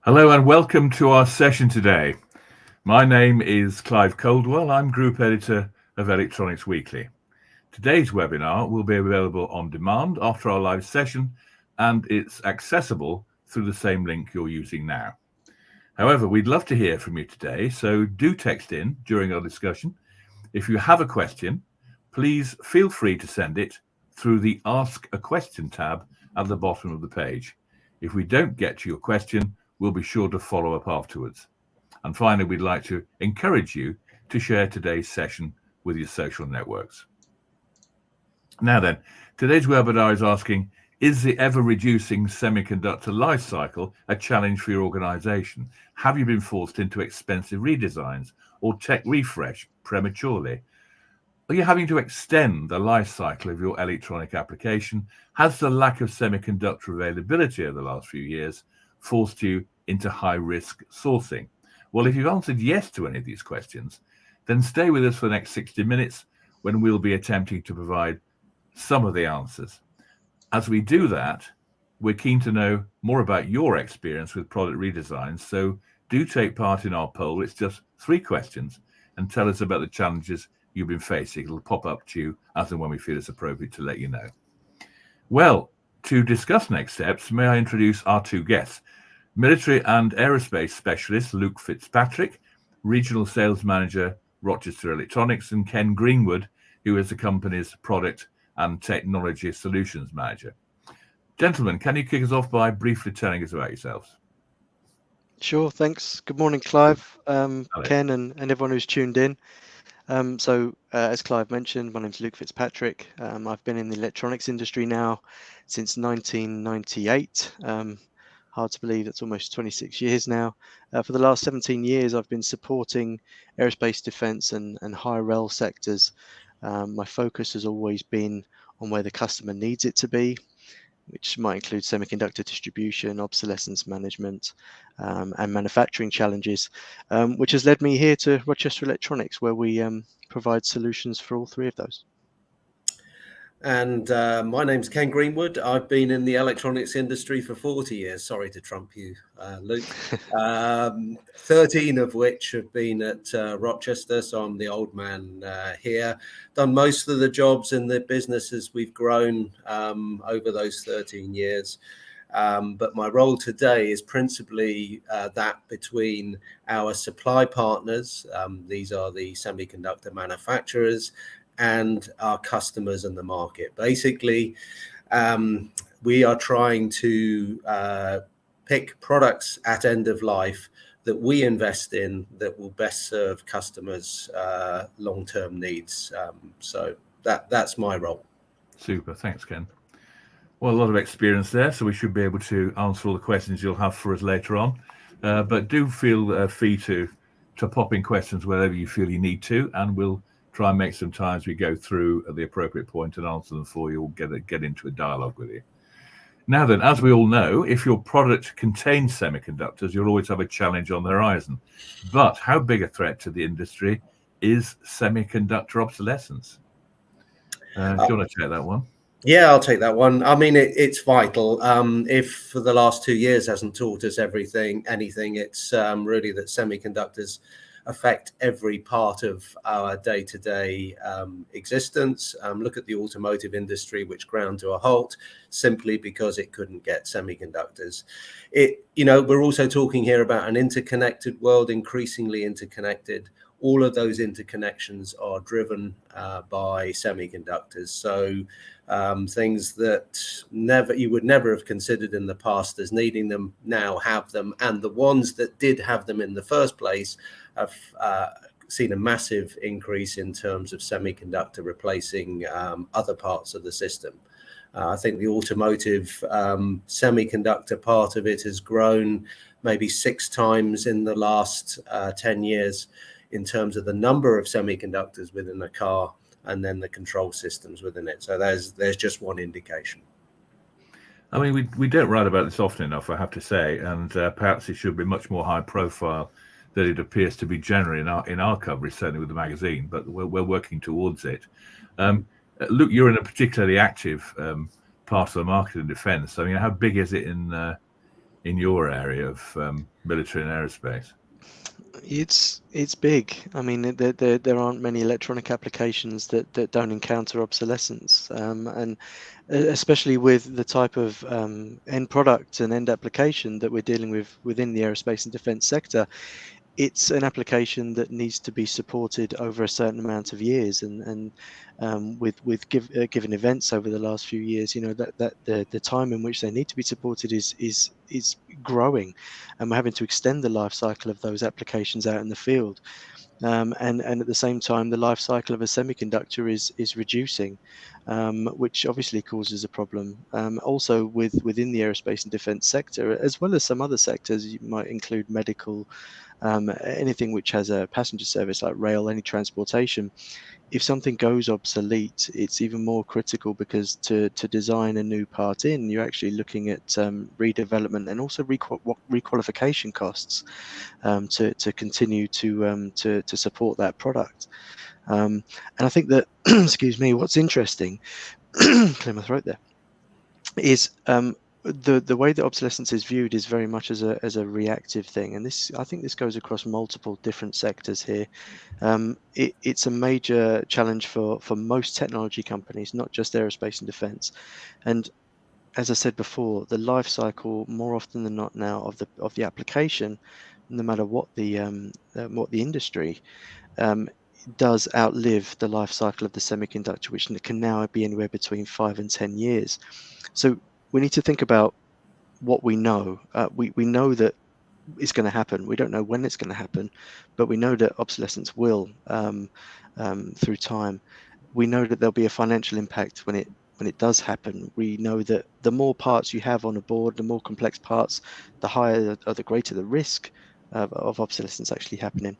Hello and welcome to our session today. My name is Clive Coldwell. I'm Group Editor of Electronics Weekly. Today's webinar will be available on demand after our live session, and it's accessible through the same link you're using now. However, we'd love to hear from you today, so do text in during our discussion. If you have a question, please feel free to send it through the Ask a Question tab at the bottom of the page. If we don't get to your question, we'll be sure to follow up afterwards. And finally, we'd like to encourage you to share today's session with your social networks. Now then, today's webinar is asking, is the ever-reducing semiconductor life cycle a challenge for your organization? Have you been forced into expensive redesigns or tech refresh prematurely? Are you having to extend the life cycle of your electronic application? Has the lack of semiconductor availability over the last few years forced you into high-risk sourcing? Well, if you've answered yes to any of these questions, then stay with us for the next 60 minutes when we'll be attempting to provide some of the answers. As we do that, we're keen to know more about your experience with product redesigns, so do take part in our poll. It's just 3 questions, and tell us about the challenges you've been facing. It'll pop up to you as and when we feel it's appropriate to let you know. Well, to discuss next steps, may I introduce our 2 guests. Military and aerospace specialist Luke Fitzpatrick, Regional Sales Manager, Rochester Electronics, and Ken Greenwood, who is the company's Product and Technology Solutions Manager. Gentlemen, can you kick us off by briefly telling us about yourselves? Sure, thanks. Good morning, Clive, Ken, and everyone who's tuned in. As Clive mentioned, my name's Luke Fitzpatrick. I've been in the electronics industry now since 1998. Hard to believe that's almost 26 years now. For the last 17 years, I've been supporting aerospace, defense, and higher rel sectors. My focus has always been on where the customer needs it to be, which might include semiconductor distribution, obsolescence management, and manufacturing challenges, which has led me here to Rochester Electronics, where we provide solutions for all 3 of those. And my name's Ken Greenwood. I've been in the electronics industry for 40 years. Sorry to trump you, Luke. 13 of which have been at Rochester, so I'm the old man here. Done most of the jobs in the businesses we've grown over those 13 years. But my role today is principally that between our supply partners, these are the semiconductor manufacturers, and our customers and the market. Basically, we are trying to pick products at end of life that we invest in that will best serve customers' long-term needs. So that's my role. Super, thanks, Ken. Well, a lot of experience there, so we should be able to answer all the questions you'll have for us later on. But do feel free to pop in questions wherever you feel you need to, and we'll try and make some time as we go through at the appropriate point and answer them for you or get into a dialogue with you. Now then, as we all know, if your product contains semiconductors, you'll always have a challenge on the horizon. But how big a threat to the industry is semiconductor obsolescence? Do you want to take that one? Yeah, I'll take that one. I mean, it's vital. If for the last 2 years hasn't taught us anything, it's really that semiconductors affect every part of our day-to-day existence. Look at the automotive industry, which ground to a halt simply because it couldn't get semiconductors. We're also talking here about an interconnected world, increasingly interconnected. All of those interconnections are driven by semiconductors. So things that you would never have considered in the past as needing them now have them, and the ones that did have them in the first place have seen a massive increase in terms of semiconductor replacing other parts of the system. I think the automotive semiconductor part of it has grown maybe 6 times in the last 10 years in terms of the number of semiconductors within a car and then the control systems within it. So there's just one indication. I mean, we don't write about this often enough, I have to say, and perhaps it should be much more high profile than it appears to be generally in our coverage, certainly with the magazine, but we're working towards it. Luke, you're in a particularly active part of the market in defence. I mean, how big is it in in your area of military and aerospace? It's big. I mean, there aren't many electronic applications that don't encounter obsolescence, and especially with the type of end product and end application that we're dealing with within the aerospace and defence sector. It's an application that needs to be supported over a certain amount of years, and given events over the last few years, you know that the time in which they need to be supported is growing, and we're having to extend the life cycle of those applications out in the field. And at the same time, the life cycle of a semiconductor is reducing, which obviously causes a problem. Also, within the aerospace and defence sector, as well as some other sectors, you might include medical, anything which has a passenger service like rail, any transportation. If something goes obsolete, it's even more critical, because to design a new part in, you're actually looking at redevelopment and also requalification costs, to continue to support that product. And I think that, excuse me, what's interesting, clear my throat there, is the way that obsolescence is viewed is very much as a reactive thing, and I think this goes across multiple different sectors here. It's a major challenge for most technology companies, not just aerospace and defence. And as I said before, the life cycle, more often than not now, of the application, no matter what the industry, does outlive the life cycle of the semiconductor, which can now be anywhere between 5 and 10 years. So we need to think about what we know. We know that it's going to happen. We don't know when it's going to happen, but we know that obsolescence will, through time. We know that there'll be a financial impact when it does happen. We know that the more parts you have on a board, the more complex parts, the higher or the greater the risk of obsolescence actually happening.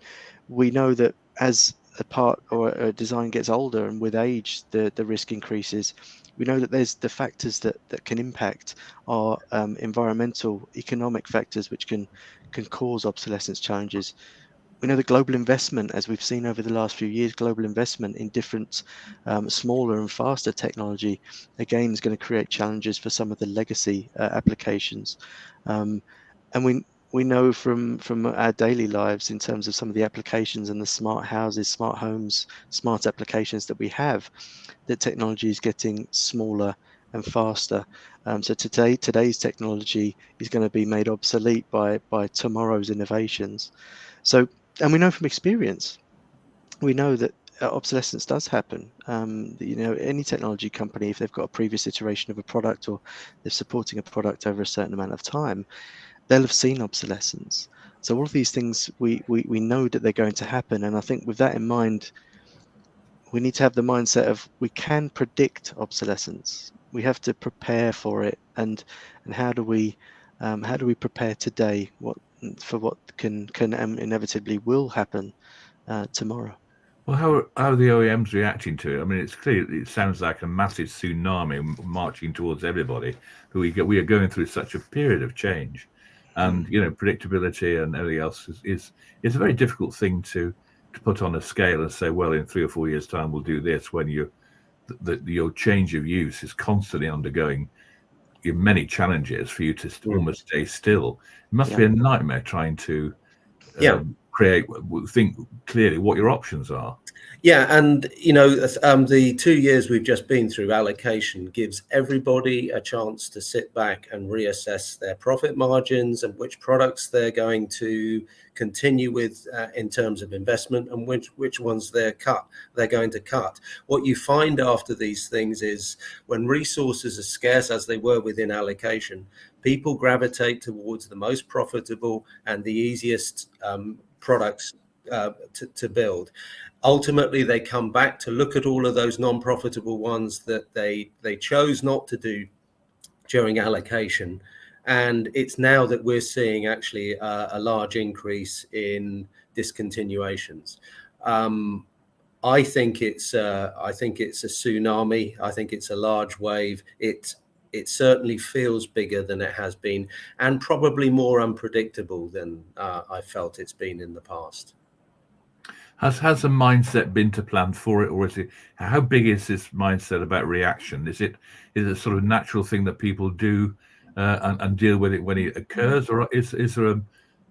We know that as a part or a design gets older, and with age the risk increases. We know that there's the factors that can impact are environmental, economic factors, which can cause obsolescence challenges. We know that global investment, as we've seen over the last few years, global investment in different smaller and faster technology, again, is going to create challenges for some of the legacy applications. And we know from our daily lives, in terms of some of the applications and the smart houses, smart homes, smart applications that we have, that technology is getting smaller and faster. So today's technology is going to be made obsolete by tomorrow's innovations. So, and we know from experience, we know that obsolescence does happen. You know, any technology company, if they've got a previous iteration of a product, or they're supporting a product over a certain amount of time, they'll have seen obsolescence. So all of these things, we know that they're going to happen. And I think with that in mind, we need to have the mindset of, we can predict obsolescence. We have to prepare for it. And how do we prepare today for what can inevitably will happen tomorrow? Well, how are the OEMs reacting to it? I mean, it's clear, it sounds like a massive tsunami marching towards everybody. We are going through such a period of change, and you know, predictability and everything else is a very difficult thing to put on a scale and say, well, in 3 or 4 years' time we'll do this, when your change of use is constantly undergoing many challenges for you to almost stay still. It must be a nightmare trying to think clearly what your options are. Yeah, and you know, the 2 years we've just been through, allocation gives everybody a chance to sit back and reassess their profit margins and which products they're going to continue with in terms of investment, and which ones they're going to cut. What you find after these things is, when resources are scarce, as they were within allocation, people gravitate towards the most profitable and the easiest products to build. Ultimately, they come back to look at all of those non-profitable ones that they chose not to do during allocation. And it's now that we're seeing actually a large increase in discontinuations. I think it's a tsunami. I think it's a large wave. It certainly feels bigger than it has been, and probably more unpredictable than I felt it's been in the past. Has a mindset been to plan for it, or is it, how big is this mindset about reaction? Is it a sort of natural thing that people do and deal with it when it occurs, or is there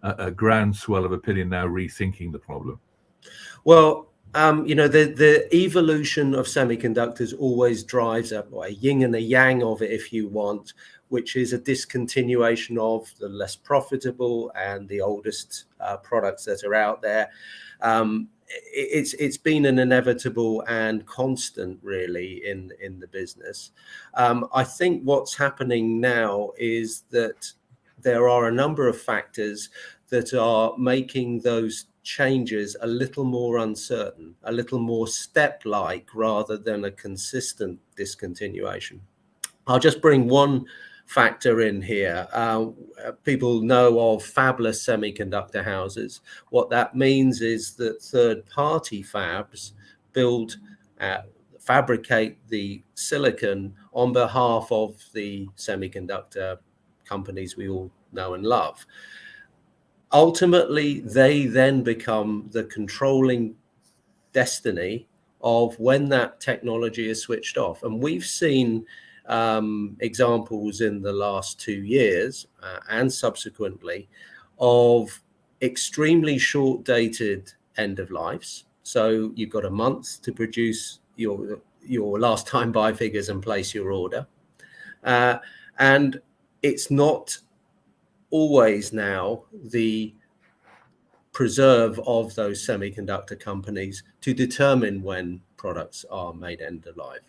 a groundswell of opinion now rethinking the problem? Well, the evolution of semiconductors always drives a yin and a yang of it, if you want, which is a discontinuation of the less profitable and the oldest products that are out there. It's been an inevitable and constant, really, in the business. I think what's happening now is that there are a number of factors that are making those changes a little more uncertain, a little more step-like rather than a consistent discontinuation. I'll just bring one factor in here. People know of fabless semiconductor houses. What that means is that third-party fabs fabricate the silicon on behalf of the semiconductor companies we all know and love. Ultimately, they then become the controlling destiny of when that technology is switched off. And we've seen examples in the last 2 years and subsequently of extremely short-dated end of lives. So you've got a month to produce your last time buy figures and place your order. And it's not always now the preserve of those semiconductor companies to determine when products are made end of life.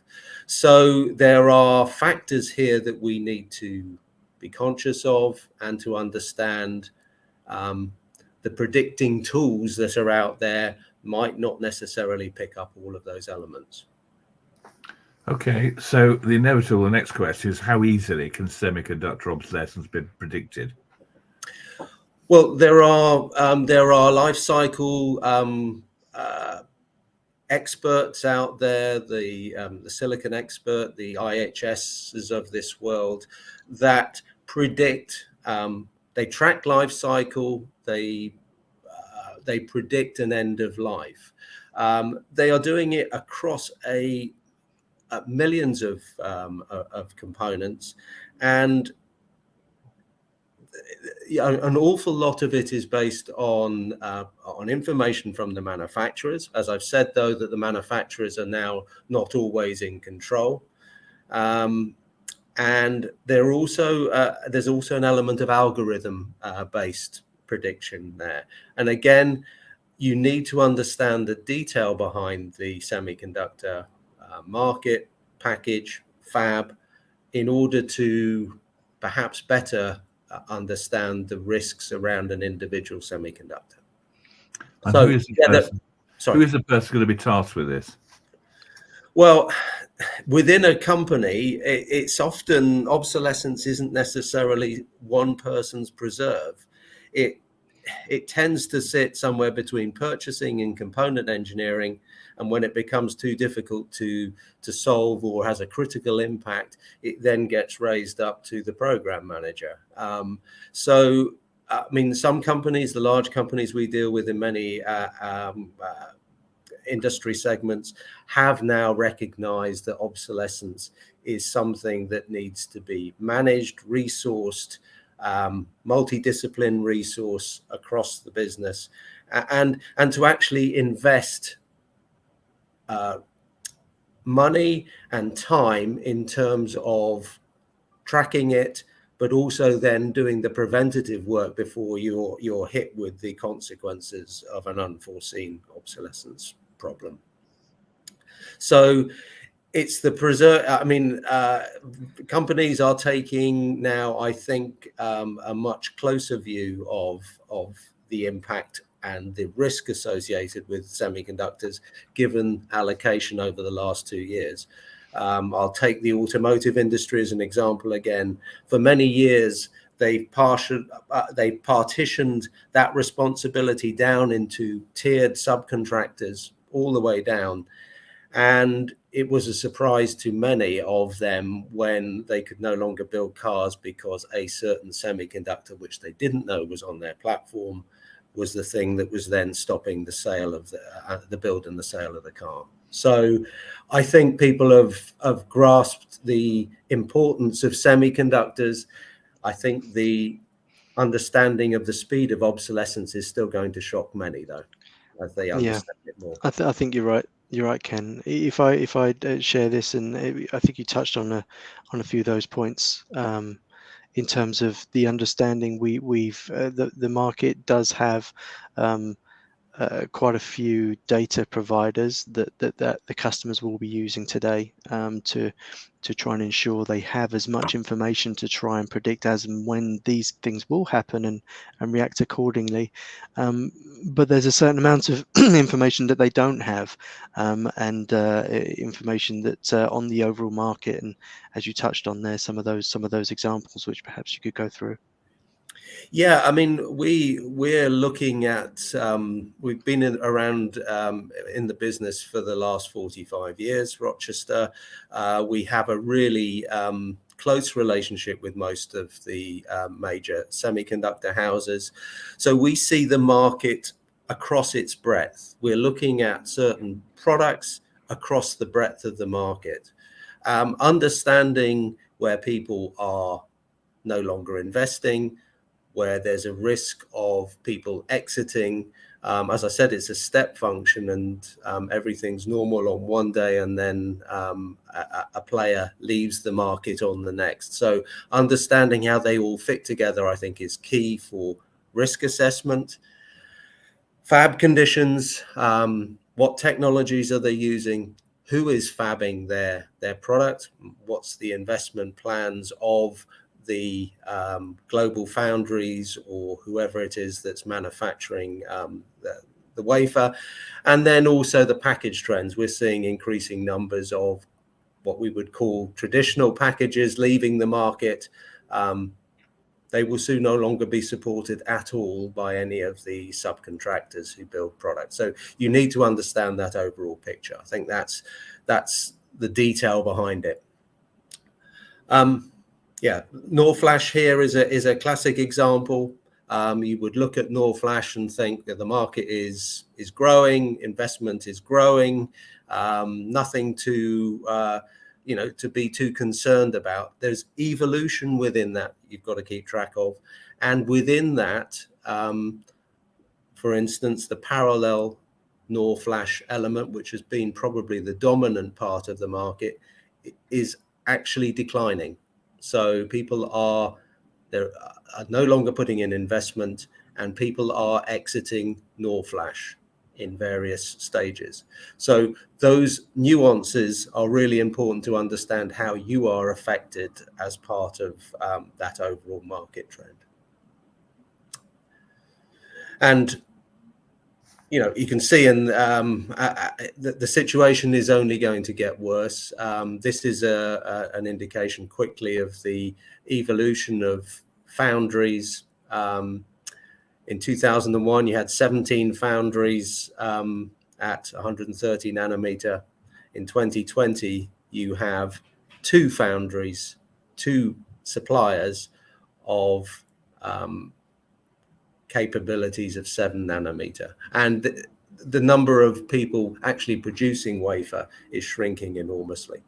So there are factors here that we need to be conscious of and to understand. The predicting tools that are out there might not necessarily pick up all of those elements. Okay, so the next question is, how easily can semiconductor obsolescence be predicted? Well, there are life cycle experts out there, the silicon expert, the IHSs of this world, that predict. They track life cycle. They predict an end of life. They are doing it across millions of components, and an awful lot of it is based on information from the manufacturers. As I've said, though, that the manufacturers are now not always in control, and there's also an element of algorithm based prediction there. And again, you need to understand the detail behind the semiconductor market, package, fab, in order to perhaps better understand the risks around an individual semiconductor. And so, who is the person going to be tasked with this? Well, within a company, it's often obsolescence isn't necessarily one person's preserve. It tends to sit somewhere between purchasing and component engineering. And when it becomes too difficult to solve or has a critical impact, it then gets raised up to the program manager. So, I mean, some companies, the large companies we deal with in many industry segments, have now recognized that obsolescence is something that needs to be managed, resourced, multidiscipline resource across the business, and to actually invest money and time in terms of tracking it, but also then doing the preventative work before you're hit with the consequences of an unforeseen obsolescence problem. So it's the preserve. I mean, companies are taking now, I think, a much closer view of the impact and the risk associated with semiconductors, given allocation over the last 2 years. I'll take the automotive industry as an example again. For many years, they partitioned that responsibility down into tiered subcontractors all the way down. And it was a surprise to many of them when they could no longer build cars because a certain semiconductor, which they didn't know was on their platform, was the thing that was then stopping the sale of the build and the sale of the car. So I think people have grasped the importance of semiconductors. I think the understanding of the speed of obsolescence is still going to shock many, though, as they understand it more. I think you're right. You're right, Ken. If I share this, and I think you touched on a few of those points. In terms of the understanding, the market does have quite a few data providers that the customers will be using today to try and ensure they have as much information to try and predict as and when these things will happen and react accordingly. But there's a certain amount of information that they don't have, and information that's on the overall market. And as you touched on there, some of those examples which perhaps you could go through. Yeah, I mean, we're looking at, we've been around in the business for the last 45 years, Rochester. We have a really close relationship with most of the major semiconductor houses. So we see the market across its breadth. We're looking at certain products across the breadth of the market, understanding where people are no longer investing, where there's a risk of people exiting. As I said, it's a step function, and everything's normal on one day, and then a player leaves the market on the next. So understanding how they all fit together, I think, is key for risk assessment. Fab conditions, what technologies are they using? Who is fabbing their product? What's the investment plans of the global foundries or whoever it is that's manufacturing the wafer? And then also the package trends. We're seeing increasing numbers of what we would call traditional packages leaving the market. They will soon no longer be supported at all by any of the subcontractors who build products. So you need to understand that overall picture. I think that's the detail behind it. Yeah, NOR flash here is a classic example. You would look at NOR flash and think that the market is growing, investment is growing, nothing to to be too concerned about. There's evolution within that you've got to keep track of, and within that, for instance, the parallel NOR flash element, which has been probably the dominant part of the market, is actually declining. So people are no longer putting in investment, and people are exiting NOR flash in various stages. So those nuances are really important to understand how you are affected as part of that overall market trend. And you can see the situation is only going to get worse. This is an indication quickly of the evolution of foundries. In 2001, you had 17 foundries at 130 nanometer. In 2020, you have 2 foundries, 2 suppliers of capabilities of 7 nanometer. And the number of people actually producing wafer is shrinking enormously.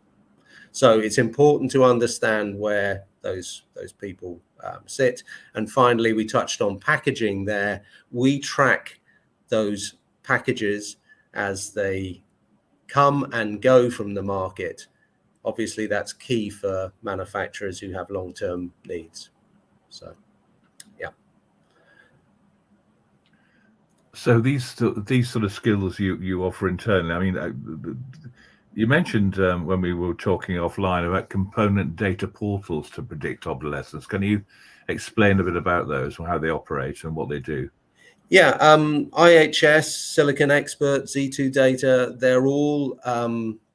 So it's important to understand where those people sit. And finally, we touched on packaging there. We track those packages as they come and go from the market. Obviously, that's key for manufacturers who have long-term needs. So, yeah. So these sort of skills you offer internally. I mean, you mentioned when we were talking offline about component data portals to predict obsolescence. Can you explain a bit about those, how they operate and what they do? Yeah, IHS, Silicon Expert, Z2 Data, they're all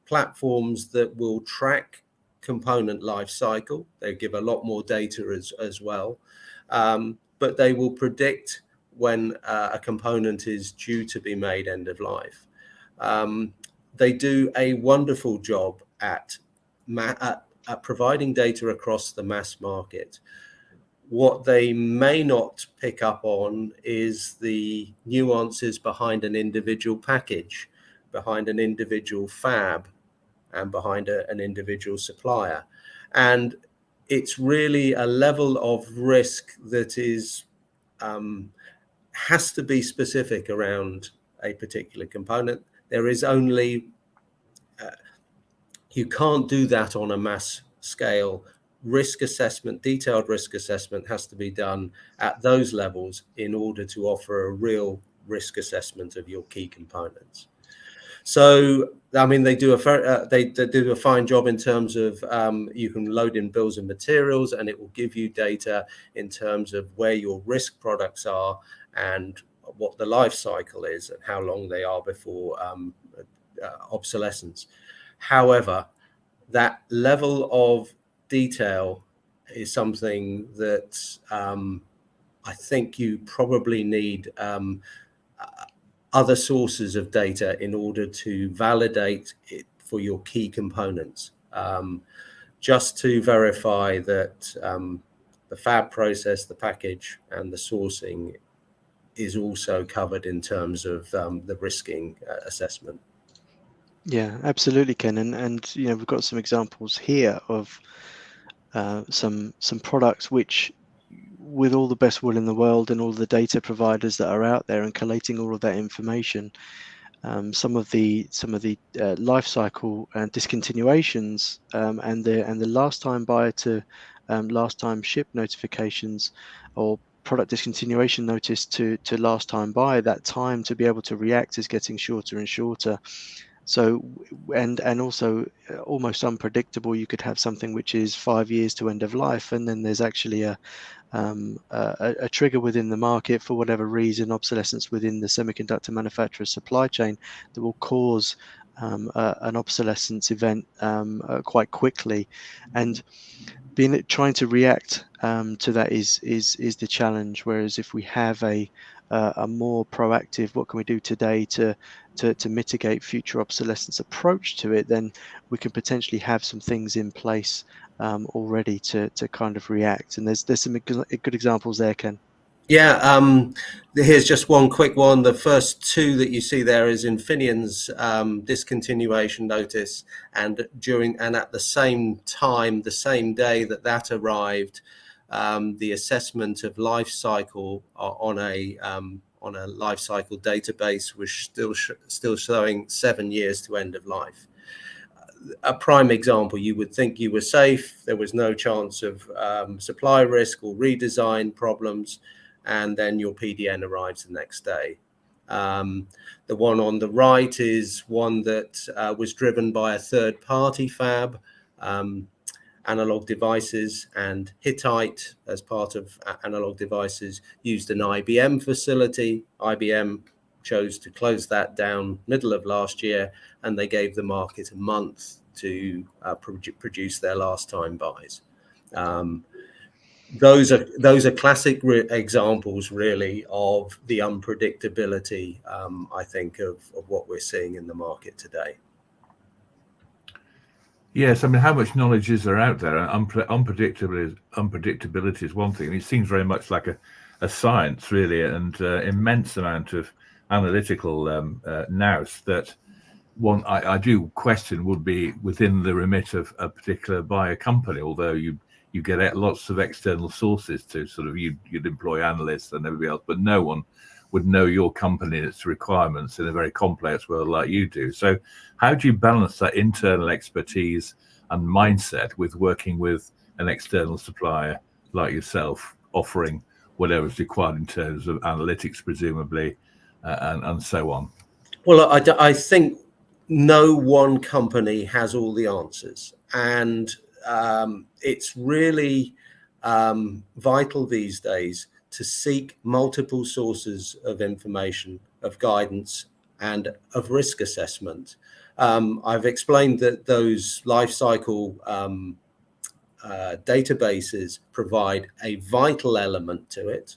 platforms that will track component life cycle. They give a lot more data as well, but they will predict when a component is due to be made end of life. They do a wonderful job at providing data across the mass market. What they may not pick up on is the nuances behind an individual package, behind an individual fab, and behind an individual supplier. And it's really a level of risk that is has to be specific around a particular component. There is only you can't do that on a mass scale. Risk assessment, detailed risk assessment, has to be done at those levels in order to offer a real risk assessment of your key components. So, I mean, they do a fine job in terms of you can load in bills of materials, and it will give you data in terms of where your risk products are and what the life cycle is and how long they are before obsolescence. However, that level of detail is something that I think you probably need other sources of data in order to validate it for your key components, just to verify that the fab process, the package, and the sourcing is also covered in terms of the risking assessment. Yeah, absolutely, Ken. And you know, we've got some examples here of some products which, with all the best will in the world and all the data providers that are out there and collating all of that information, some of the life cycle and discontinuations and the last time buy to last time ship notifications, or product discontinuation notice to last time buy, that time to be able to react is getting shorter and shorter. So, and also almost unpredictable. You could have something which is 5 years to end of life, and then there's actually a trigger within the market for whatever reason, obsolescence within the semiconductor manufacturer supply chain, that will cause an obsolescence event quite quickly. And trying to react to that is the challenge. Whereas if we have a more proactive, what can we do today to mitigate future obsolescence approach to it, then we can potentially have some things in place already to kind of react. And there's some good examples there, Ken. Yeah, here's just one quick one. The first two that you see there is Infineon's discontinuation notice, and at the same time, the same day that arrived, the assessment of life cycle on a life cycle database was still showing 7 years to end of life. A prime example, you would think you were safe, there was no chance of supply risk or redesign problems, and then your PDN arrives the next day. The one on the right is one that was driven by a third-party fab, Analog Devices, and Hittite, as part of Analog Devices, used an IBM facility. IBM chose to close that down middle of last year, and they gave the market a month to produce their last time buys. Those are classic examples, really, of the unpredictability, I think, of what we're seeing in the market today. Yes, I mean, how much knowledge is there out there? Unpredictability is one thing, and it seems very much like a science, really, and immense amount of analytical nous that one I do question would be within the remit of a particular buyer company, although you get lots of external sources to sort of, you'd employ analysts and everybody else, but no one would know your company and its requirements in a very complex world like you do. So how do you balance that internal expertise and mindset with working with an external supplier like yourself, offering whatever is required in terms of analytics, presumably, and so on? Well, I think no one company has all the answers, and it's really vital these days to seek multiple sources of information, of guidance, and of risk assessment. I've explained that those life cycle databases provide a vital element to it,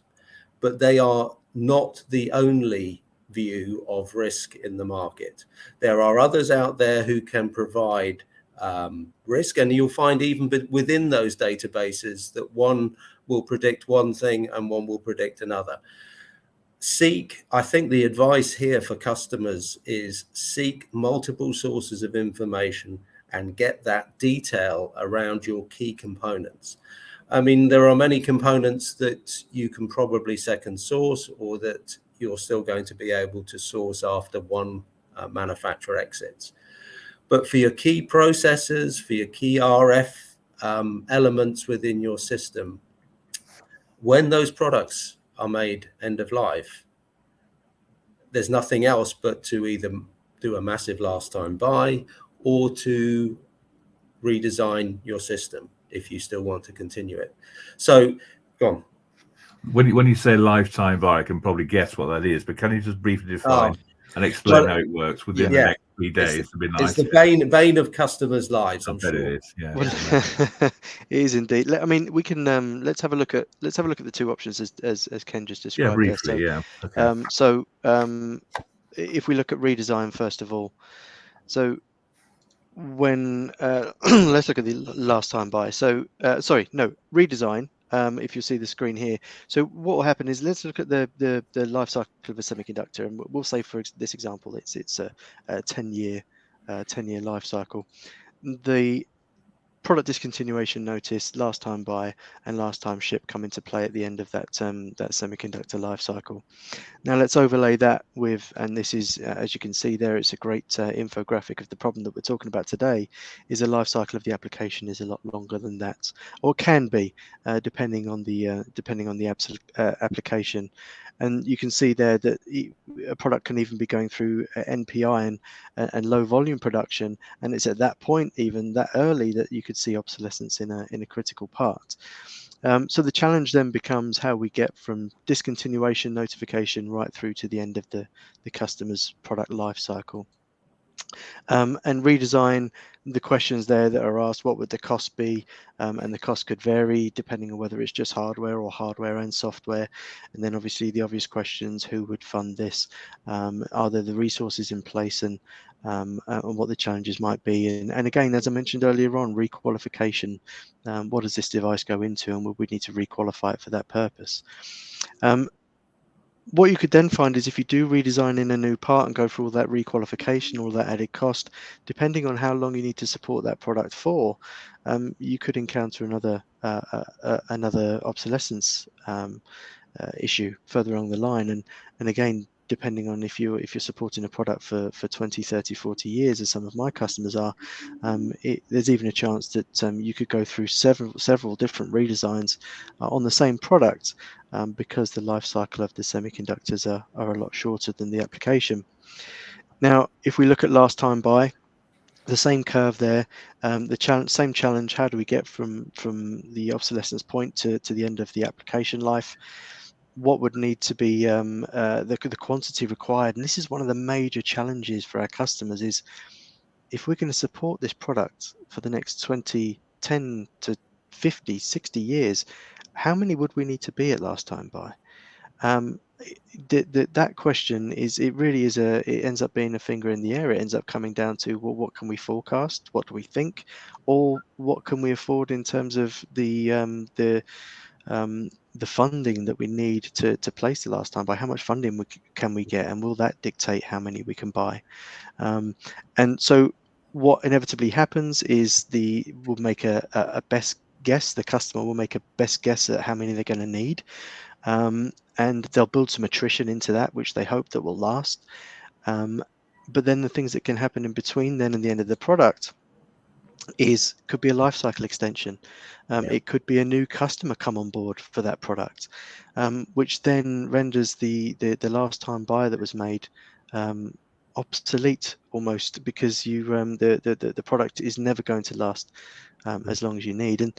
but they are not the only view of risk in the market. There are others out there who can provide risk, and you'll find even within those databases that one will predict one thing and one will predict another. I think the advice here for customers is seek multiple sources of information and get that detail around your key components. I mean, there are many components that you can probably second source, or that you're still going to be able to source after one manufacturer exits. But for your key processors, for your key RF elements within your system, when those products are made end of life, there's nothing else but to either do a massive last time buy or to redesign your system if you still want to continue it. So, go on. When you say lifetime buy, I can probably guess what that is, but can you just briefly define and explain how it works within the next 3 days? It'd be nice. It's the bane of customers' lives. I'm sure it is. Yeah, well, it is indeed. I mean, we can let's have a look at the two options as Ken just described. Yeah, briefly. So, if we look at redesign first of all, so when let's look at the last time buy. So, redesign. If you see the screen here, so what will happen is, let's look at the life cycle of a semiconductor, and we'll say for this example, it's a 10-year life cycle. The product discontinuation notice, last time buy, and last time ship come into play at the end of that semiconductor life cycle. Now let's overlay that with, and this is, as you can see there, it's a great infographic of the problem that we're talking about today, is the life cycle of the application is a lot longer than that, or can be, depending on the application. And you can see there that a product can even be going through NPI and low volume production, and it's at that point, even that early, that you could see obsolescence in a critical part. So the challenge then becomes how we get from discontinuation notification right through to the end of the customer's product life cycle. And redesign, the questions there that are asked, what would the cost be? And the cost could vary depending on whether it's just hardware or hardware and software. And then obviously the obvious questions, who would fund this? Are there the resources in place, and what the challenges might be? And again, as I mentioned earlier on, requalification. What does this device go into, and would we need to requalify it for that purpose? What you could then find is, if you do redesign in a new part and go through all that requalification, all that added cost, depending on how long you need to support that product for, you could encounter another obsolescence issue further along the line. And again, depending on if you're supporting a product for 20, 30, 40 years, as some of my customers are, there's even a chance that you could go through several different redesigns on the same product, because the life cycle of the semiconductors are a lot shorter than the application. Now, if we look at last time buy, the same curve there, same challenge. How do we get from the obsolescence point to the end of the application life? What would need to be the quantity required? And this is one of the major challenges for our customers, is if we're going to support this product for the next 10 to 50, 60 years, how many would we need to be at last time buy? That question is, it ends up being a finger in the air. It ends up coming down to, well, what can we forecast? What do we think? Or what can we afford in terms of the funding that we need to place the last time buy? How much funding can we get, and will that dictate how many we can buy? And so what inevitably happens is we'll make a best guess. The customer will make a best guess at how many they're going to need, and they'll build some attrition into that, which they hope that will last. But then the things that can happen in between then and the end of the product could be a life cycle extension. It could be a new customer come on board for that product, which then renders the last time buy that was made obsolete almost, because the product is never going to last as long as you need. And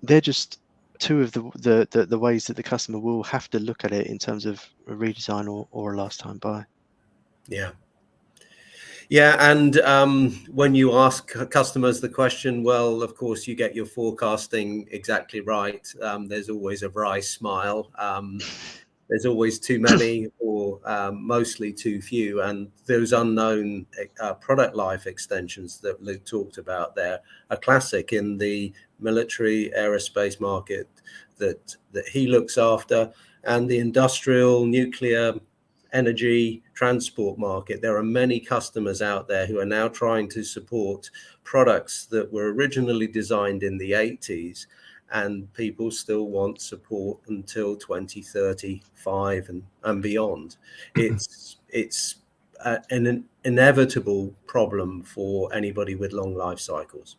they're just two of the ways that the customer will have to look at it in terms of a redesign or a last time buy. Yeah, and when you ask customers the question, well, of course, you get your forecasting exactly right. There's always a wry smile. There's always too many, or mostly too few. And those unknown product life extensions that Luke talked about there are classic in the military aerospace market that he looks after, and the industrial nuclear energy transport market, there are many customers out there who are now trying to support products that were originally designed in the 80s, and people still want support until 2035 and beyond. It's an inevitable problem for anybody with long life cycles.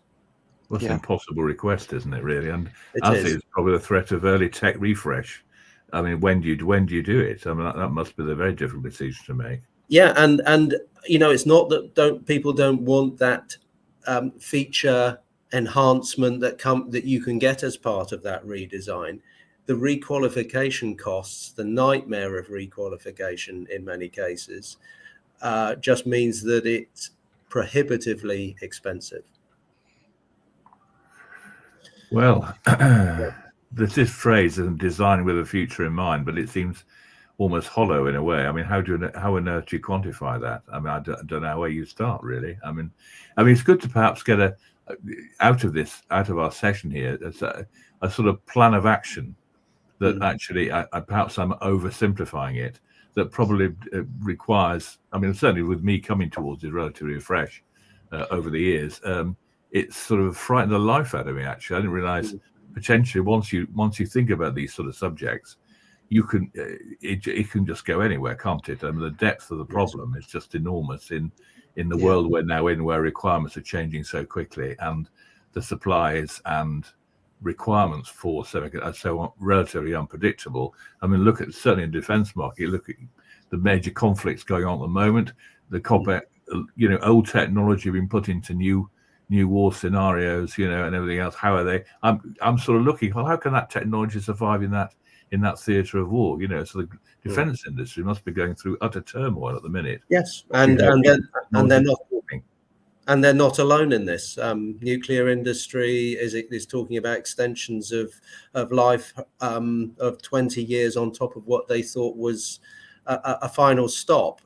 Well, it's an impossible request, isn't it, really? And I think it's probably the threat of early tech refresh. I mean, when do you do it? I mean, that must be a very difficult decision to make. Yeah, and you know, it's not that people don't want that feature enhancement that you can get as part of that redesign. The requalification costs, the nightmare of requalification in many cases, just means that it's prohibitively expensive. Well, there's this phrase, design with a future in mind, but it seems almost hollow in a way. I mean, how on earth do you quantify that? I mean, I don't know where you start, really. I mean, it's good to perhaps get out of our session here, a sort of plan of action that actually, perhaps I'm oversimplifying it, that probably requires, I mean, certainly with me coming towards it relatively fresh over the years, it's sort of frightened the life out of me, actually. I didn't realize potentially once you think about these sort of subjects, you can it can just go anywhere, can't it? I mean, the depth of the problem is just enormous in the world we're now in, where requirements are changing so quickly, and the supplies and requirements for semiconductors are so relatively unpredictable. I mean, look at certainly in the defense market, look at the major conflicts going on at the moment. The old technology being put into new war scenarios, and everything else. How are they? I'm sort of looking, well, how can that technology survive in that theatre of war? So the defense industry must be going through utter turmoil at the minute. Yes, and they're not alone in this. Nuclear industry is talking about extensions of life of 20 years on top of what they thought was a final stop.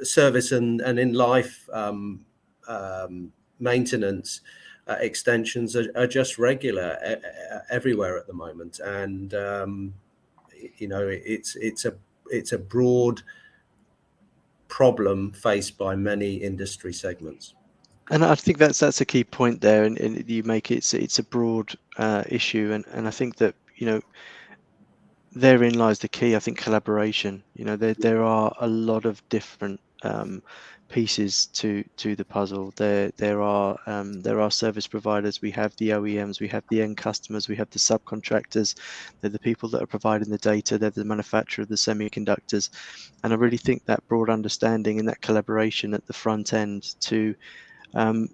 Service and in life maintenance extensions are just regular everywhere at the moment, and it's a broad problem faced by many industry segments. And I think that's a key point there, and you make it's a broad issue, and I think that therein lies the key. I think collaboration. There are a lot of different pieces to the puzzle. There are service providers. We have the OEMs. We have the end customers. We have the subcontractors. They're the people that are providing the data. They're the manufacturer of the semiconductors. And I really think that broad understanding and that collaboration at the front end, to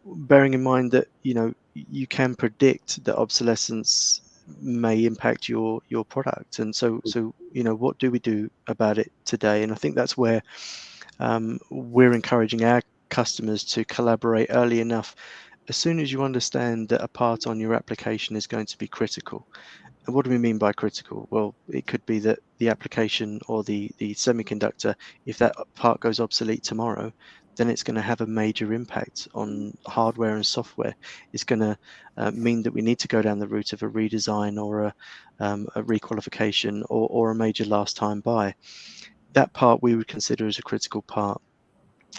bearing in mind that you can predict that obsolescence may impact your product, and so what do we do about it today? And I think that's where we're encouraging our customers to collaborate early enough. As soon as you understand that a part on your application is going to be critical. And what do we mean by critical? Well, it could be that the application or the semiconductor, if that part goes obsolete tomorrow, then it's going to have a major impact on hardware and software. It's going to mean that we need to go down the route of a redesign or a requalification or a major last time buy. That part we would consider as a critical part.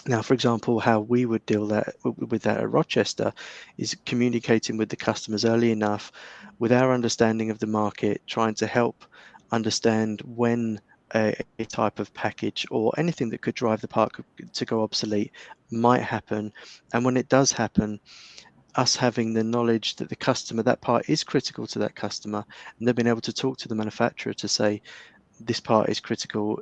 Now, for example, how we would deal with that at Rochester is communicating with the customers early enough with our understanding of the market, trying to help understand when a type of package or anything that could drive the part to go obsolete might happen. And when it does happen, us having the knowledge that that part is critical to that customer, and they've been able to talk to the manufacturer to say, this part is critical.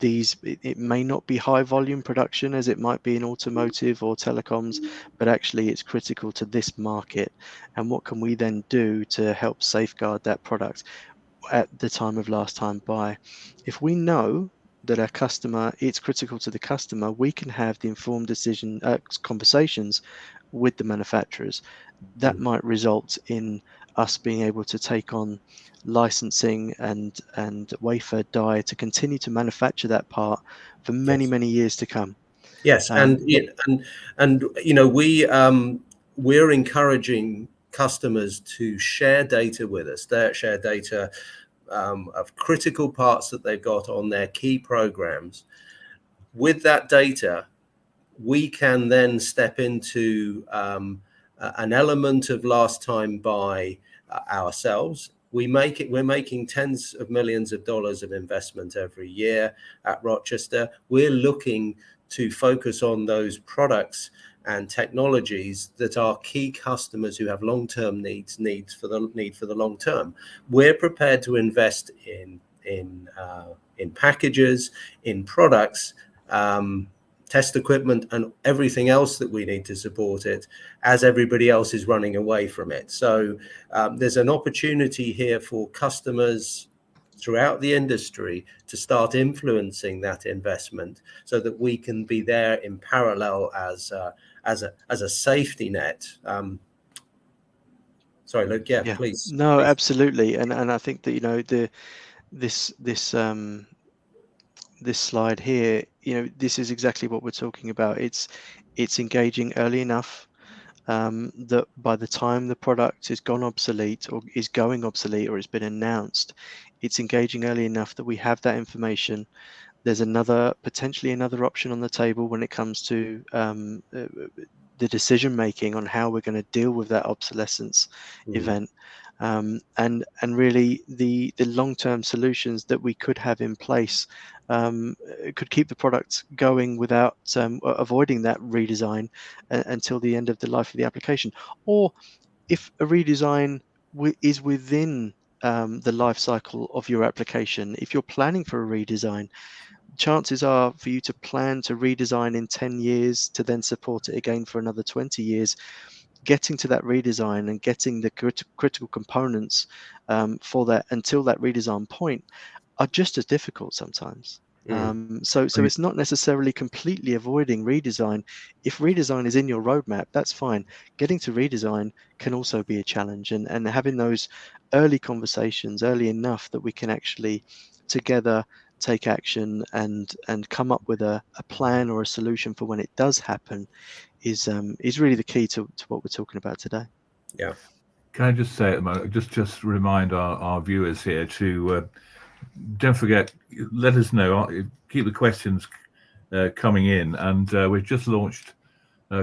It may not be high volume production as it might be in automotive or telecoms, but actually it's critical to this market. And what can we then do to help safeguard that product at the time of last time buy? If we know that our customer, it's critical to the customer, we can have the informed conversations with the manufacturers. That might result in us being able to take on licensing and wafer die to continue to manufacture that part for many years to come. Yes, we're encouraging customers to share data with us. Share data of critical parts that they've got on their key programs. With that data, we can then step into an element of last time buy ourselves. We're making tens of millions of dollars of investment every year at Rochester. We're looking to focus on those products and technologies that our key customers who have long-term needs for the long term. We're prepared to invest in packages, in products, test equipment, and everything else that we need to support it, as everybody else is running away from it. So there's an opportunity here for customers throughout the industry to start influencing that investment, so that we can be there in parallel as a safety net. Sorry, Luke. Yeah, please. No, please. Absolutely, and I think that, you know, this slide here, you know, this is exactly what we're talking about. It's engaging early enough that by the time the product is gone obsolete or is going obsolete or it's been announced, it's engaging early enough that we have that information. There's potentially another option on the table when it comes to the decision making on how we're going to deal with that obsolescence event, and really the long-term solutions that we could have in place could keep the product going without avoiding that redesign until the end of the life of the application. Or if a redesign is within the life cycle of your application, if you're planning for a redesign, chances are for you to plan to redesign in 10 years to then support it again for another 20 years, getting to that redesign and getting the critical components for that until that redesign point are just as difficult sometimes. So it's not necessarily completely avoiding redesign. If redesign is in your roadmap, that's fine. Getting to redesign can also be a challenge, and having those early conversations early enough that we can actually together take action and come up with a plan or a solution for when it does happen is really the key to what we're talking about today. Yeah. Can I just say at the moment, just remind our viewers here to don't forget, let us know, keep the questions coming in, and we've just launched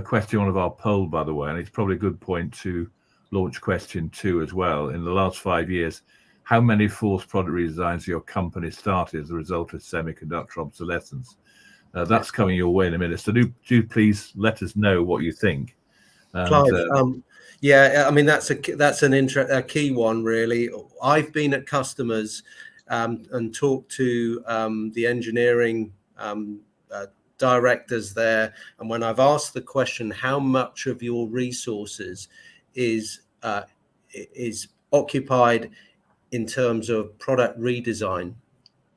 question 1 of our poll, by the way, and it's probably a good point to launch question 2 as well. In the last 5 years, how many forced product redesigns your company started as a result of semiconductor obsolescence? That's coming your way in a minute, so do please let us know what you think. And, Clive, yeah, I mean that's a key one, really. I've been at customers and talked to the engineering directors there, and when I've asked the question, how much of your resources is occupied in terms of product redesign,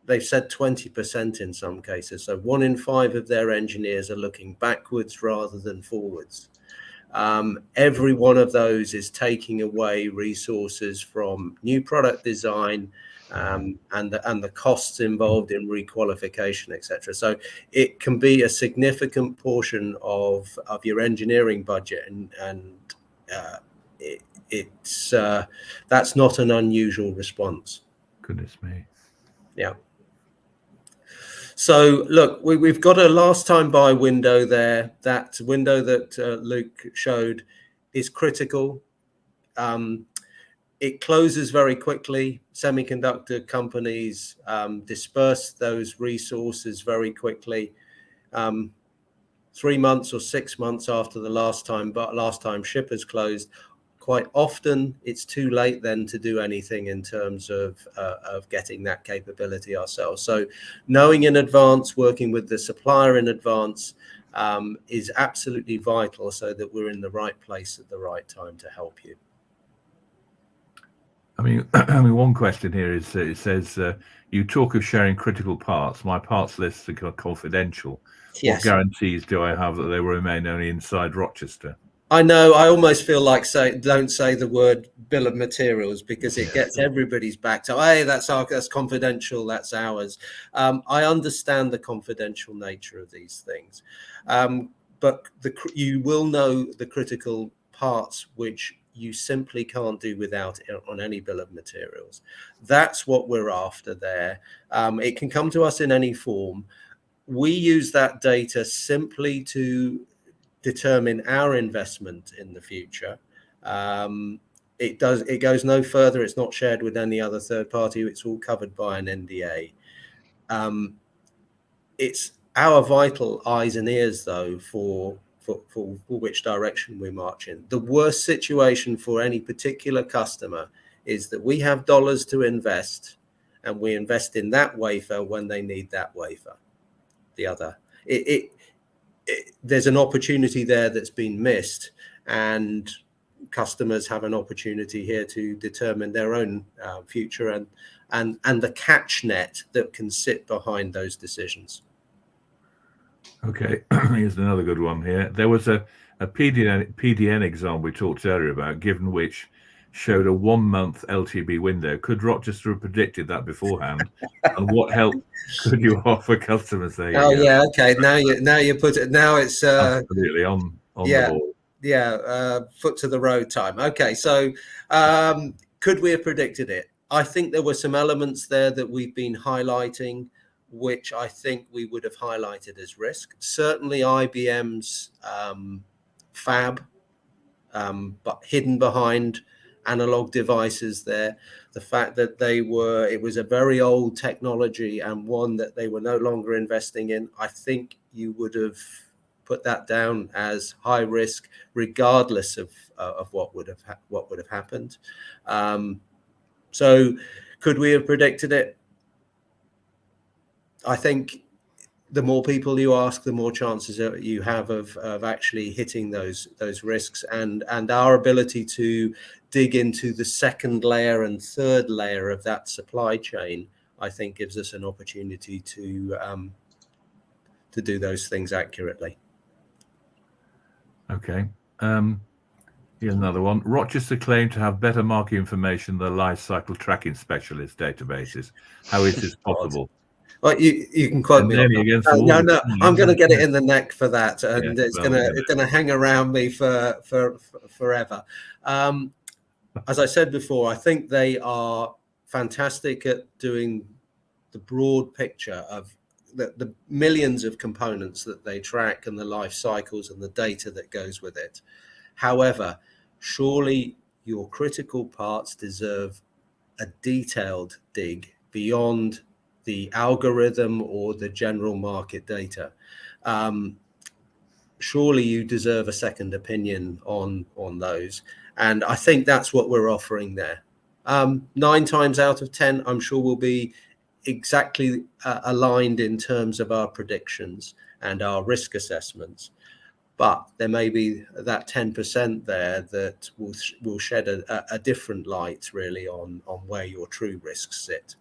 they've said 20% in some cases. So 1 in 5 of their engineers are looking backwards rather than forwards. Every one of those is taking away resources from new product design and the costs involved in requalification, etc. So it can be a significant portion of your engineering budget, and that's not an unusual response. Goodness me. Yeah. So look, we've got a last time buy window there. That window that Luke showed is critical. It closes very quickly. Semiconductor companies disperse those resources very quickly. 3 months or 6 months after the last time ship is closed, quite often it's too late then to do anything in terms of getting that capability ourselves. So knowing in advance, working with the supplier in advance is absolutely vital, so that we're in the right place at the right time to help you. I mean, one question here is, it says, you talk of sharing critical parts. My parts lists are confidential. Yes. What guarantees do I have that they will remain only inside Rochester? I know, I almost feel like don't say the word bill of materials, because it gets everybody's back to, hey, that's confidential, that's ours. I understand the confidential nature of these things, but you will know the critical parts which you simply can't do without it on any bill of materials. That's what we're after there. It can come to us in any form. We use that data simply to determine our investment in the future. It goes no further. It's not shared with any other third party. It's all covered by an NDA. It's our vital eyes and ears, though, for which direction we march in. The worst situation for any particular customer is that we have dollars to invest, and we invest in that wafer when they need that wafer. The other, there's an opportunity there that's been missed, and customers have an opportunity here to determine their own future and the catch net that can sit behind those decisions. Okay, here's another good one here. There was a PDN example we talked earlier about, given which showed a 1 month LTB window. Could Rochester have predicted that beforehand? And what help could you offer customers there? Yeah, okay. Now you put it. Now it's absolutely on the ball. Yeah, foot to the road time. Okay, so could we have predicted it? I think there were some elements there that we've been highlighting, which I think we would have highlighted as risk. Certainly IBM's fab, but hidden behind analog devices there. The fact that it was a very old technology and one that they were no longer investing in, I think you would have put that down as high risk, regardless of what would have happened. So could we have predicted it? I think the more people you ask, the more chances you have of actually hitting those risks, and our ability to dig into the second layer and third layer of that supply chain, I think, gives us an opportunity to do those things accurately. Okay. Here's another one. Rochester claimed to have better market information than life cycle tracking specialist databases. How is this possible? Well, you can quote me on that. No, I'm going to get it in the neck for that, and it's going to hang around me for forever. As I said before, I think they are fantastic at doing the broad picture of the millions of components that they track and the life cycles and the data that goes with it. However, surely your critical parts deserve a detailed dig beyond the algorithm or the general market data. Surely you deserve a second opinion on those. And I think that's what we're offering there. 9 times out of 10, I'm sure we'll be exactly aligned in terms of our predictions and our risk assessments. But there may be that 10% there that will shed a different light, really, on where your true risks sit.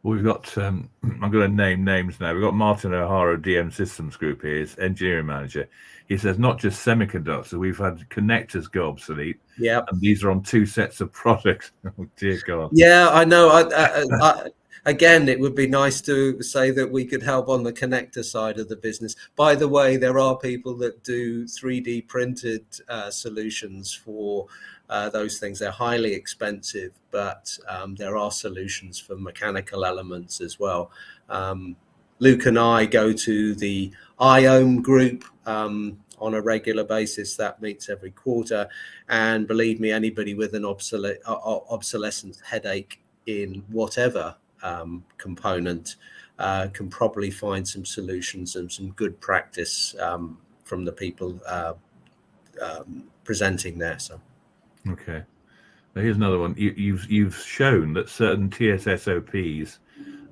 Well, we've got, I'm going to name names now. We've got Martin O'Hara, DM Systems Group here, is engineering manager. He says, not just semiconductors, we've had connectors go obsolete. Yeah. And these are on 2 sets of products. Oh, dear God. Yeah, I know. Again, it would be nice to say that we could help on the connector side of the business. By the way, there are people that do 3D printed solutions for those things. They're highly expensive, but there are solutions for mechanical elements as well. Luke and I go to the IOM group on a regular basis. That meets every quarter. And believe me, anybody with an obsolescence headache in whatever component can probably find some solutions and some good practice from the people presenting there. So, okay, now here's another one. You've shown that certain TSSOPs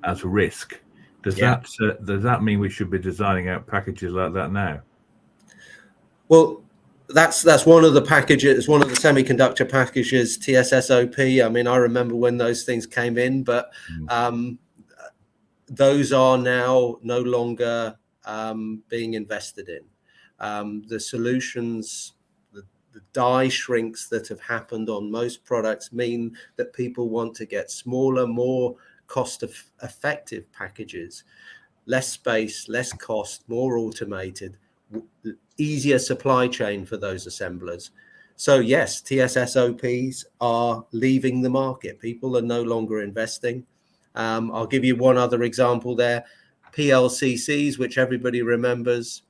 as risk. Does that mean we should be designing out packages like that now? Well, that's one of the packages, one of the semiconductor packages, TSSOP. I mean, I remember when those things came in, but those are now no longer being invested in. The solutions, the die shrinks that have happened on most products mean that people want to get smaller, more cost-effective packages, less space, less cost, more automated, easier supply chain for those assemblers. So yes, TSSOPs are leaving the market. People are no longer investing. I'll give you one other example there. PLCCs, which everybody remembers.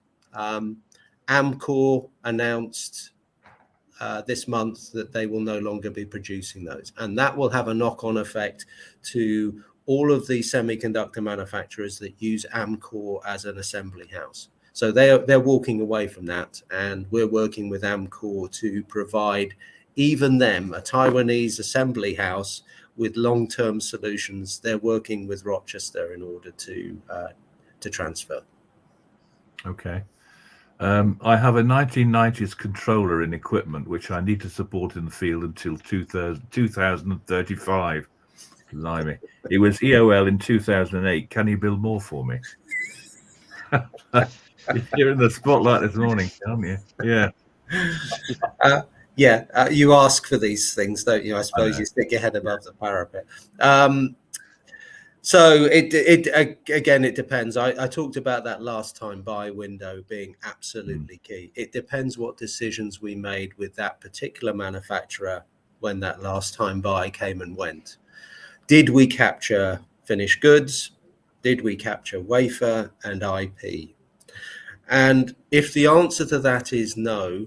Amcor announced this month that they will no longer be producing those. And that will have a knock-on effect to all of the semiconductor manufacturers that use Amcor as an assembly house. So they're walking away from that, and we're working with Amcor to provide even them, a Taiwanese assembly house, with long-term solutions. They're working with Rochester in order to transfer. Okay. I have a 1990s controller in equipment which I need to support in the field until 2035. Blimey. It was EOL in 2008. Can you build more for me? You're in the spotlight this morning, aren't you? Yeah. You ask for these things, don't you? I suppose you stick your head above the parapet. So it depends. I talked about that last time buy window being absolutely key. It depends what decisions we made with that particular manufacturer when that last time buy came and went. Did we capture finished goods? Did we capture wafer and IP? And if the answer to that is no,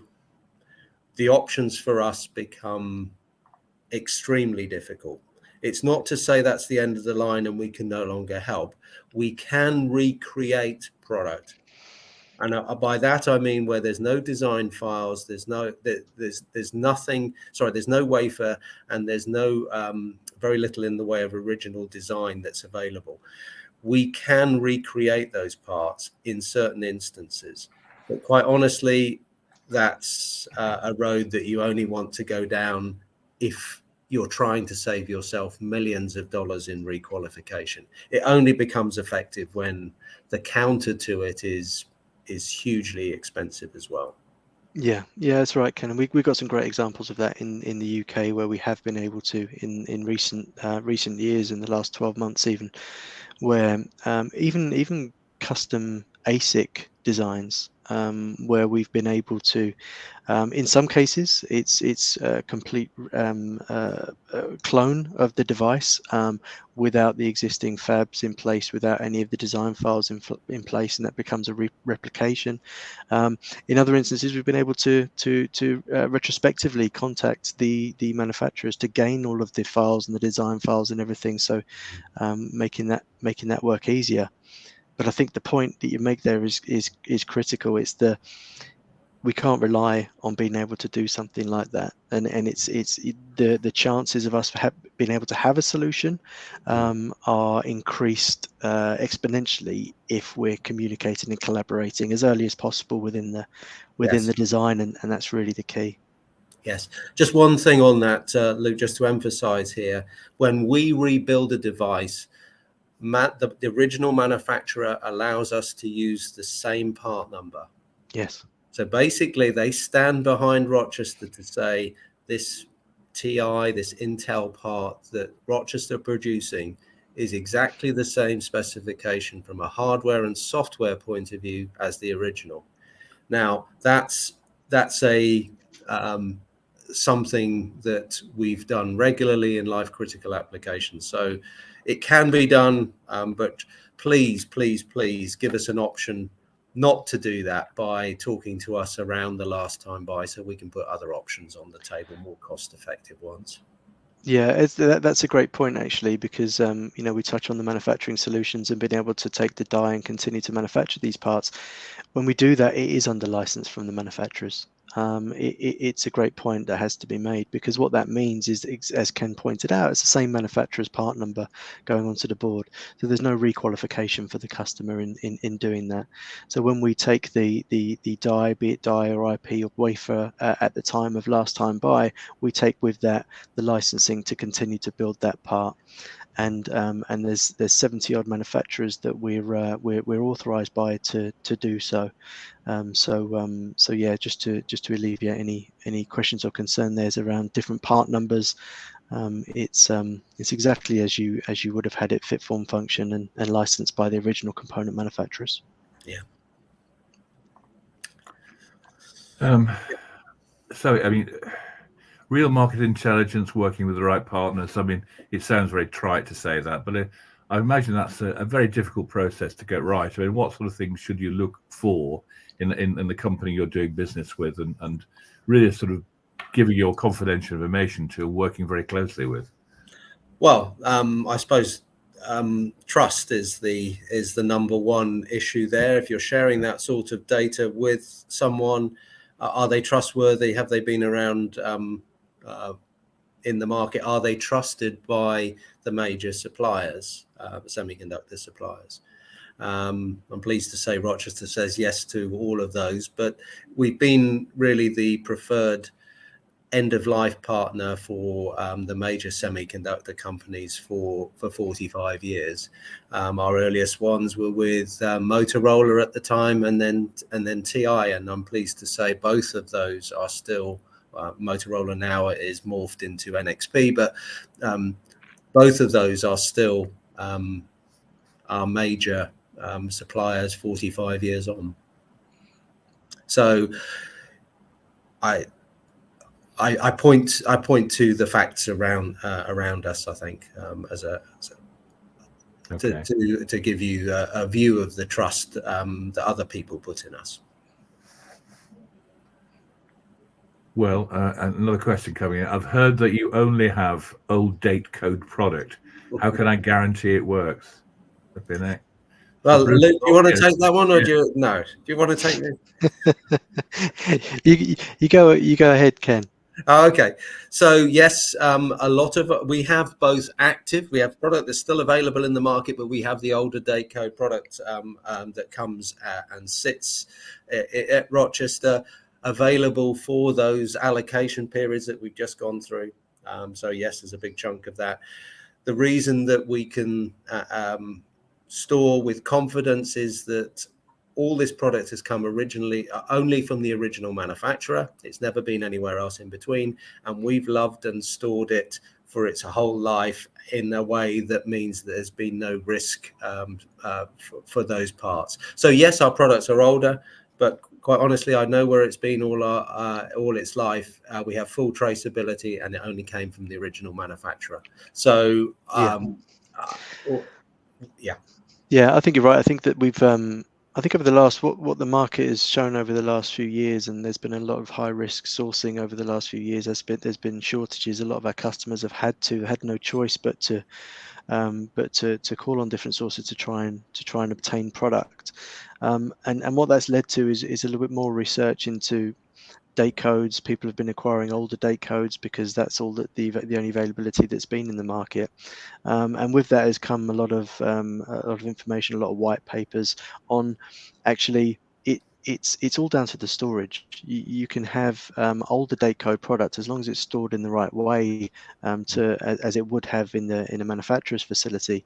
the options for us become extremely difficult. It's not to say that's the end of the line and we can no longer help. We can recreate product. And by that, I mean where there's no design files, there's no wafer, and there's no very little in the way of original design that's available. We can recreate those parts in certain instances. But quite honestly, that's a road that you only want to go down if you're trying to save yourself millions of dollars in requalification. It only becomes effective when the counter to it is hugely expensive as well. Yeah, that's right, Ken. And we've got some great examples of that in the UK, where we have been able to in recent years, in the last 12 months even, where even custom ASIC designs, where we've been able to, in some cases, it's a complete clone of the device, without the existing fabs in place, without any of the design files in place, and that becomes a replication. In other instances, we've been able to retrospectively contact the manufacturers to gain all of the files and the design files and everything, so making that work easier. But I think the point that you make there is critical. It's we can't rely on being able to do something like that, and it's the chances of us being able to have a solution are increased exponentially if we're communicating and collaborating as early as possible within the design, and that's really the key. Yes. Just one thing on that, Luke, just to emphasize here, when we rebuild a device, the original manufacturer allows us to use the same part number. Yes. So basically, they stand behind Rochester to say this TI, this Intel part that Rochester are producing is exactly the same specification from a hardware and software point of view as the original. Now, that's a something that we've done regularly in life critical applications. So it can be done, but please give us an option not to do that by talking to us around the last time buy, so we can put other options on the table, more cost effective ones. Yeah, that's a great point, actually, because we touch on the manufacturing solutions and being able to take the die and continue to manufacture these parts. When we do that, it is under license from the manufacturers. It's a great point that has to be made, because what that means is, as Ken pointed out, it's the same manufacturer's part number going onto the board. So there's no requalification for the customer in doing that. So when we take the die, be it die or IP or wafer, at the time of last time buy, we take with that the licensing to continue to build that part. And there's 70 odd manufacturers that we're authorized by to do so. So yeah, just to alleviate any questions or concern there's around different part numbers, it's exactly as you would have had it, fit, form, function, and licensed by the original component manufacturers. Yeah. So, I mean, real market intelligence, working with the right partners. I mean, it sounds very trite to say that, but I imagine that's a very difficult process to get right. I mean, what sort of things should you look for in the company you're doing business with, and really sort of giving your confidential information to, working very closely with? Well, I suppose trust is the number one issue there. If you're sharing that sort of data with someone, are they trustworthy? Have they been around in the market? Are they trusted by the major suppliers, semiconductor suppliers? I'm pleased to say Rochester says yes to all of those, but we've been really the preferred end-of-life partner for the major semiconductor companies for 45 years. Our earliest ones were with Motorola at the time, and then TI, and I'm pleased to say both of those are still. Motorola now is morphed into NXP, but both of those are still our major suppliers 45 years on. So I point to the facts around us, I think, Okay. to give you a view of the trust that other people put in us. Well, another question coming in. I've heard that you only have old date code product. How can I guarantee it works? Well, Luke, do you want to take that one, or do you want to take it? you go ahead, Ken. Okay, so yes, a lot of we have both active. We have product that's still available in the market, but we have the older date code product that comes and sits at Rochester, available for those allocation periods that we've just gone through. So yes, there's a big chunk of that. The reason that we can store with confidence is that all this product has come originally only from the original manufacturer. It's never been anywhere else in between, and we've loved and stored it for its whole life in a way that means that there's been no risk for those parts. So yes, our products are older, but quite honestly, I know where it's been all its life. We have full traceability, and it only came from the original manufacturer. So yeah, I think you're right. I think that we've I think over the last what the market has shown over the last few years, and there's been a lot of high risk sourcing over the last few years. There's been shortages. A lot of our customers have had no choice but to call on different sources to try and obtain product. And what that's led to is a little bit more research into date codes. People have been acquiring older date codes because that's all that the only availability that's been in the market. And with that has come a lot of information, a lot of white papers on actually it's all down to the storage. You can have older date code product as long as it's stored in the right way, as it would have in a manufacturer's facility.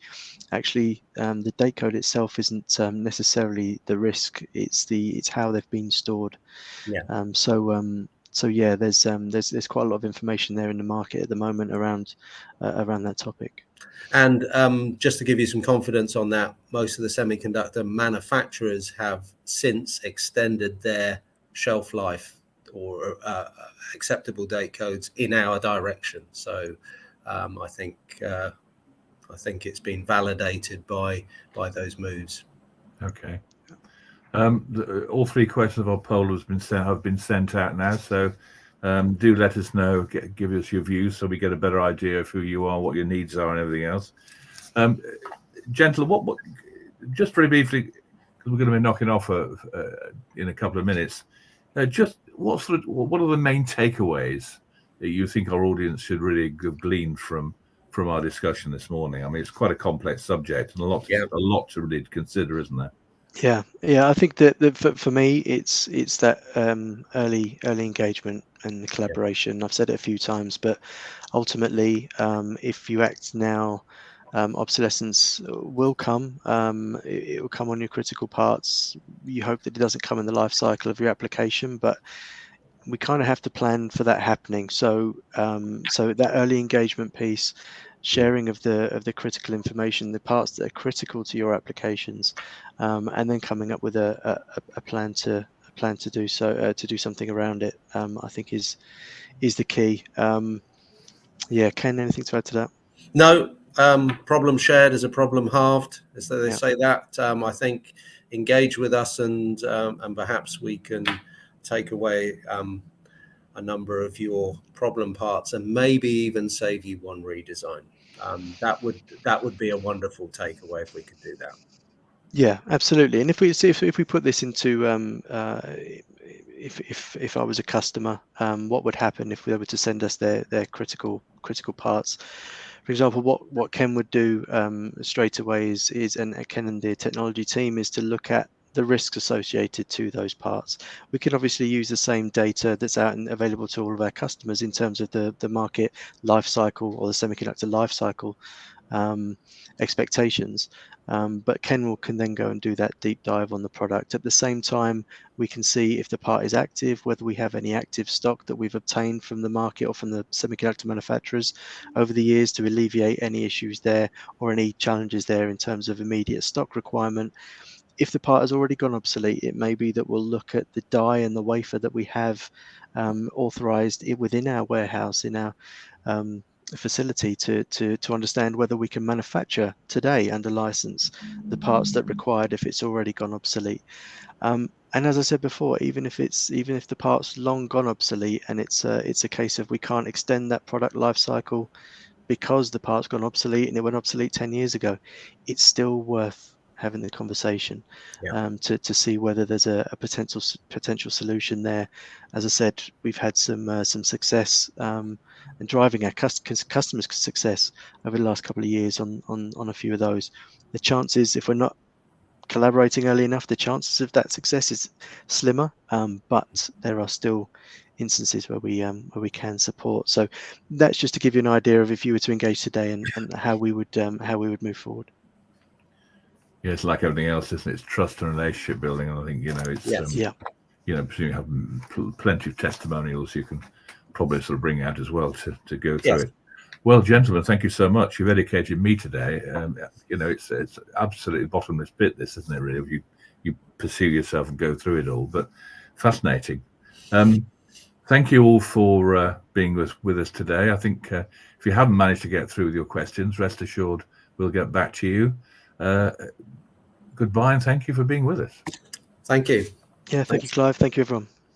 Actually, the date code itself isn't necessarily the risk. It's how they've been stored. Yeah. So yeah, there's quite a lot of information there in the market at the moment around that topic. And just to give you some confidence on that, most of the semiconductor manufacturers have since extended their shelf life or acceptable date codes in our direction. So I think it's been validated by those moves. Okay. All three questions of our poll have been sent out now. So do let us know, give us your views so we get a better idea of who you are, what your needs are, and everything else. Gentlemen, what just very briefly, because we're going to be knocking off in a couple of minutes, just what are the main takeaways that you think our audience should really glean from our discussion this morning? I mean, it's quite a complex subject and a lot to really consider, isn't there? Yeah. I think that for me, it's that early engagement and the collaboration. I've said it a few times, but ultimately, if you act now, obsolescence will come. It will come on your critical parts. You hope that it doesn't come in the life cycle of your application, but we kind of have to plan for that happening. So that early engagement piece, sharing of the critical information, the parts that are critical to your applications, and then coming up with a plan to plan to do so, to do something around it, I think is the key. Yeah, Ken, anything to add to that? No, problem shared is a problem halved, as they say that. I think engage with us, and perhaps we can take away a number of your problem parts, and maybe even save you one redesign. That would be a wonderful takeaway if we could do that. Yeah, absolutely. And if we put this into if I was a customer, what would happen if they were to send us their critical parts? For example, what Ken would do straight away is and Ken and the technology team is to look at the risks associated to those parts. We can obviously use the same data that's out and available to all of our customers in terms of the market life cycle or the semiconductor life cycle expectations. But Ken can then go and do that deep dive on the product. At the same time, we can see if the part is active, whether we have any active stock that we've obtained from the market or from the semiconductor manufacturers over the years to alleviate any issues there or any challenges there in terms of immediate stock requirement. If the part has already gone obsolete, it may be that we'll look at the die and the wafer that we have authorized within our warehouse, in our facility, to understand whether we can manufacture today under license the parts that required if it's already gone obsolete. And as I said before, even if the part's long gone obsolete and it's a case of we can't extend that product life cycle because the part's gone obsolete and it went obsolete 10 years ago, it's still worth having the conversation to see whether there's a potential solution there. As I said, we've had some success and driving our customers' success over the last couple of years on a few of those. The chances, if we're not collaborating early enough, the chances of that success is slimmer, but there are still instances where we can support. So that's just to give you an idea of if you were to engage today and how we would move forward. Yeah, it's like everything else, isn't it? It's trust and relationship building, and I think it's presumably you have plenty of testimonials you can probably sort of bring out as well to go through it. Well, gentlemen, thank you so much. You've educated me today. It's absolutely bottomless pit, this, isn't it? Really, you pursue yourself and go through it all, but fascinating. Thank you all for being with us today. I think if you haven't managed to get through with your questions, rest assured we'll get back to you. Goodbye, and thank you for being with us. Thank you. Yeah, thank you, Clive. Thank you, everyone.